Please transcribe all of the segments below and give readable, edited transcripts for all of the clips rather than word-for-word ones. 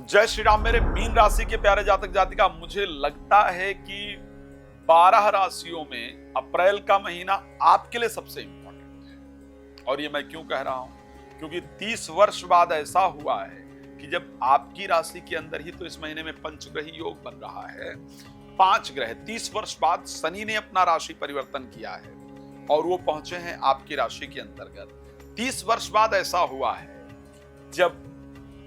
जय श्री राम। मेरे मीन राशि के प्यारे जातक जातिका, मुझे लगता है कि 12 राशियों में अप्रैल का महीना आपके लिए सबसे इंपॉर्टेंट है। और ये मैं क्यों कह रहा हूं, क्योंकि 30 वर्ष बाद ऐसा हुआ है कि जब आपकी राशि के अंदर ही तो इस महीने में पंचग्रही योग बन रहा है। 5 ग्रह 30 वर्ष बाद शनि ने अपना राशि परिवर्तन किया है और वो पहुंचे हैं आपकी राशि के अंतर्गत। 30 वर्ष बाद ऐसा हुआ है जब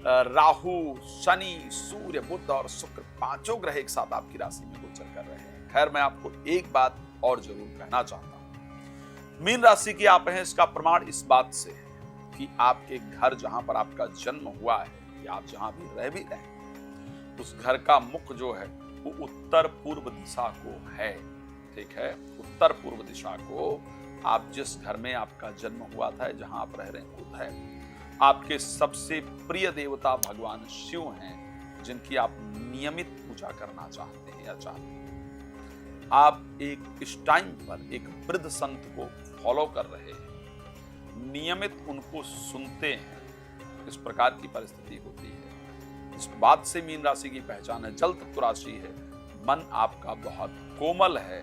राहु, शनि, सूर्य, बुध और शुक्र 5 ग्रह एक साथ आपकी राशि में गोचर कर रहे हैं। खैर, मैं आपको एक बात और जरूर कहना चाहता हूं। मीन राशि की आप हैं, इसका प्रमाण इस बात से है कि आपके घर जहां पर आपका जन्म हुआ है या आप जहां भी रह भी रहे हैं, उस घर का मुख जो है वो उत्तर पूर्व दिशा को है। ठीक है, उत्तर पूर्व दिशा को आप जिस घर में आपका जन्म हुआ था, जहां आप रह रहे हैं, खुद है। आपके सबसे प्रिय देवता भगवान शिव हैं, जिनकी आप नियमित पूजा करना चाहते हैं या चाहते हैं। आप इस टाइम पर एक वृद्ध संत को फॉलो कर रहे हैं, नियमित उनको सुनते हैं। इस प्रकार की परिस्थिति होती है। इस बात से मीन राशि की पहचान है। जल तत्व राशि है, मन आपका बहुत कोमल है,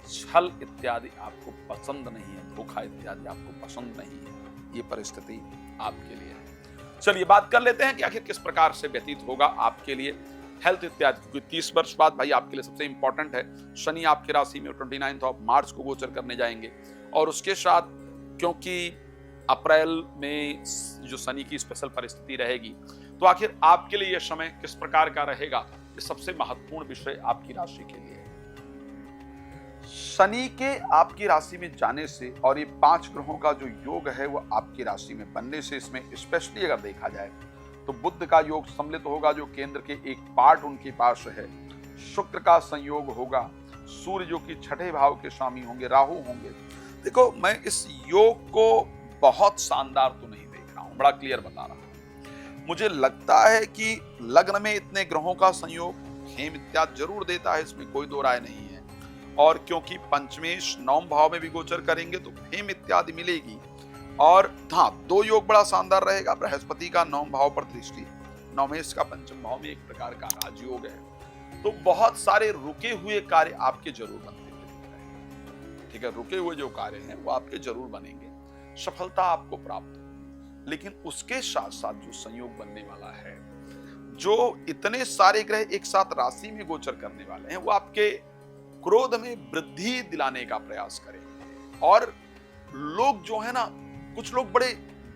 छल इत्यादि आपको पसंद नहीं है, धोखा इत्यादि आपको पसंद नहीं है। ये परिस्थिति आपके लिए है। चलिए बात कर लेते हैं कि आखिर किस प्रकार से व्यतीत होगा आपके लिए हेल्थ इत्यादि, क्योंकि 30 वर्ष बाद भाई आपके लिए सबसे इंपॉर्टेंट है। शनि आपकी राशि में 29 मार्च को गोचर करने जाएंगे और उसके साथ क्योंकि अप्रैल में जो शनि की स्पेशल परिस्थिति रहेगी, तो आखिर आपके लिए यह समय किस प्रकार का रहेगा, ये सबसे महत्वपूर्ण विषय आपकी राशि के लिए। शनि के आपकी राशि में जाने से और ये 5 ग्रहों का जो योग है वो आपकी राशि में बनने से, इसमें स्पेशली अगर देखा जाए तो बुध का योग सम्मिलित होगा, जो केंद्र के एक पार्ट उनके पास है। शुक्र का संयोग होगा, सूर्य जो कि 6ठे भाव के स्वामी होंगे, राहु होंगे। देखो, मैं इस योग को बहुत शानदार तो नहीं देख रहा हूं, बड़ा क्लियर बता रहा हूं। मुझे लगता है कि लग्न में इतने ग्रहों का संयोग हेम इत्यादि जरूर देता है, इसमें कोई दो राय नहीं है। और क्योंकि पंचमेश 9 भाव में भी गोचर करेंगे तो हेम इत्यादि मिलेगी। और हाँ, 2 योग बड़ा शानदार रहेगा। बृहस्पति का 9 भाव पर दृष्टि, नवमेश का पंचम भाव में एक प्रकार का राजयोग है। तो बहुत सारे रुके हुए कार्य आपके जरूर बनते हैं। ठीक है, रुके हुए जो कार्य हैं वो आपके जरूर बनेंगे, सफलता आपको प्राप्त होगी। लेकिन उसके साथ साथ जो संयोग बनने वाला है, जो इतने सारे ग्रह एक साथ राशि में गोचर करने वाले हैं, वो आपके क्रोध में वृद्धि दिलाने का प्रयास करेंगे। और लोग जो है ना, कुछ लोग बड़े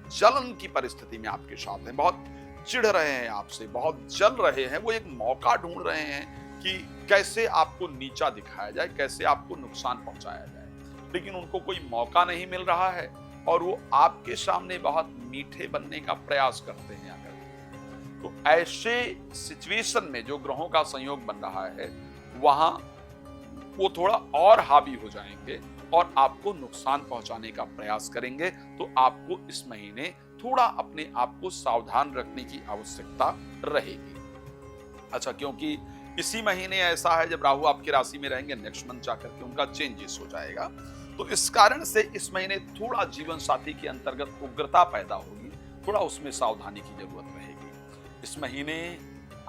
जलन की परिस्थिति में आपके साथ हैं, बहुत चिढ़ रहे हैं आपसे, बहुत जल रहे हैं। वो एक मौका ढूंढ रहे हैं कि कैसे आपको नीचा दिखाया जाए, कैसे आपको नुकसान पहुंचाया जाए, लेकिन उनको कोई मौका नहीं मिल रहा है और वो आपके सामने बहुत मीठे बनने का प्रयास करते हैं। अगर तो ऐसे सिचुएशन में जो ग्रहों का संयोग बन रहा है, वहां वो थोड़ा और हावी हो जाएंगे और आपको नुकसान पहुंचाने का प्रयास करेंगे। तो आपको इस महीने थोड़ा अपने आप को सावधान रखने की आवश्यकता रहेगी। अच्छा, क्योंकि इसी महीने ऐसा है जब राहु आपकी राशि में रहेंगे, नेक्स्ट मंथ जाकर के उनका चेंजेस हो जाएगा। तो इस कारण से इस महीने थोड़ा जीवन साथी के अंतर्गत उग्रता पैदा होगी, थोड़ा उसमें सावधानी की जरूरत रहेगी। इस महीने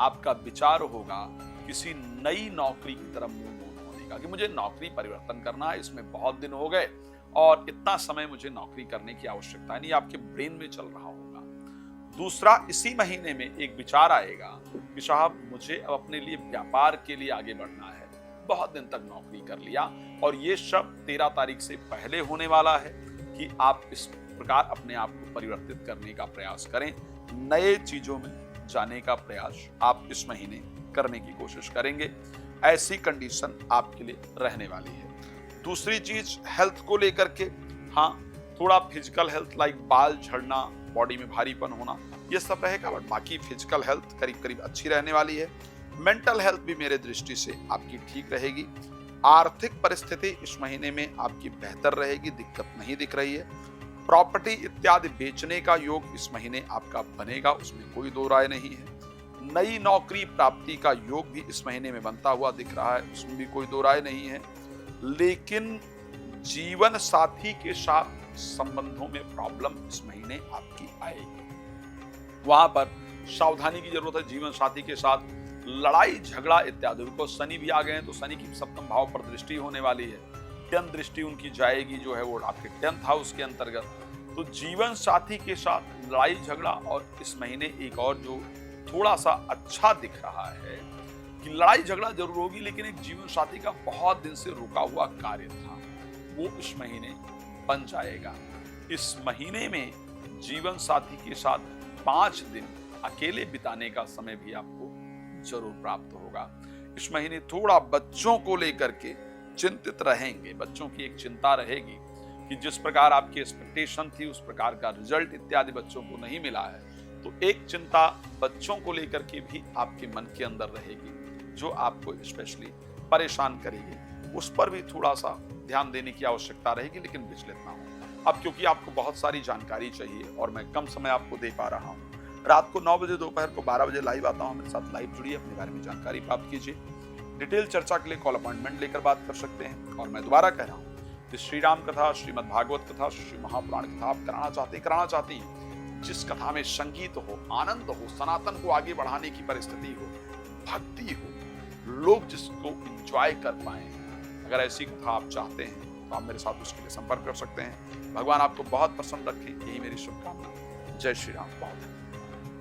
आपका विचार होगा किसी नई नौकरी की तरफ मुंह कि मुझे नौकरी परिवर्तन करना है, इसमें बहुत दिन हो गए और इतना समय मुझे नौकरी करने की आवश्यकता नहीं, आपके ब्रेन में चल रहा होगा। दूसरा, इसी महीने में एक विचार आएगा कि साहब मुझे अब अपने लिए व्यापार के लिए आगे बढ़ना है, बहुत दिन तक नौकरी कर लिया। और ये सब 13 तारीख से पहले होने वाला है कि आप इस प्रकार अपने आप को परिवर्तित करने का प्रयास करें, नए चीजों में जाने का प्रयास आप इस महीने करने की कोशिश करेंगे। ऐसी कंडीशन आपके लिए रहने वाली है। दूसरी चीज, हेल्थ को लेकर के, हाँ, थोड़ा फिजिकल हेल्थ लाइक बाल झड़ना, बॉडी में भारीपन होना, ये सब रहेगा, बट बाकी फिजिकल हेल्थ करीब करीब अच्छी रहने वाली है। मेंटल हेल्थ भी मेरे दृष्टि से आपकी ठीक रहेगी। आर्थिक परिस्थिति इस महीने में आपकी बेहतर रहेगी, दिक्कत नहीं दिख रही है। प्रॉपर्टी इत्यादि बेचने का योग इस महीने आपका बनेगा, उसमें कोई दो राय नहीं है। नई नौकरी प्राप्ति का योग भी इस महीने में बनता हुआ दिख रहा है, उसमें भी कोई दो राय नहीं है। लेकिन जीवन साथी के साथ संबंधों में प्रॉब्लम इस महीने आपकी आएगी। वहां पर सावधानी की जरूरत है जीवन साथी के साथ, लड़ाई झगड़ा इत्यादि। बिकॉज शनि भी आ गए हैं तो शनि की सप्तम भाव पर दृष्टि होने वाली है, 10th दृष्टि उनकी जाएगी जो है वो आपके 10th हाउस के अंतर्गत। तो जीवन साथी के साथ लड़ाई झगड़ा, और इस महीने एक और जो थोड़ा सा अच्छा दिख रहा है कि लड़ाई झगड़ा जरूर होगी, लेकिन एक जीवन साथी का बहुत दिन से रुका हुआ कार्य था वो इस महीने बन जाएगा। इस महीने में जीवन साथी के साथ 5 दिन अकेले बिताने का समय भी आपको जरूर प्राप्त होगा। इस महीने थोड़ा बच्चों को लेकर के चिंतित रहेंगे, बच्चों की एक चिंता रहेगी कि जिस प्रकार आपकी एक्सपेक्टेशन थी उस प्रकार का रिजल्ट इत्यादि बच्चों को नहीं मिला है, तो एक चिंता बच्चों को लेकर के भी आपके मन के अंदर रहेगी जो आपको स्पेशली परेशान करेगी। उस पर भी थोड़ा सा ध्यान देने की आवश्यकता रहेगी, लेकिन विचलित ना हो। अब क्योंकि आपको बहुत सारी जानकारी चाहिए और मैं कम समय आपको दे पा रहा हूँ, रात को 9 बजे दोपहर को 12 बजे लाइव आता हूँ, मेरे साथ लाइव जुड़िए, अपने बारे में जानकारी प्राप्त कीजिए। डिटेल चर्चा के लिए कॉल अपॉइंटमेंट लेकर बात कर सकते हैं। और मैं दोबारा कह रहा हूँ कि श्री राम कथा, श्रीमद् भागवत कथा, श्री महापुराण कथा आप कराना चाहती हैं, जिस कथा में संगीत हो, आनंद हो, सनातन को आगे बढ़ाने की परिस्थिति हो, भक्ति हो, लोग जिसको एंजॉय कर पाए, अगर ऐसी कथा आप चाहते हैं तो आप मेरे साथ उसके लिए संपर्क कर सकते हैं। भगवान आपको बहुत प्रसन्न रखें, यही मेरी शुभकामना। जय श्री राम। बहुत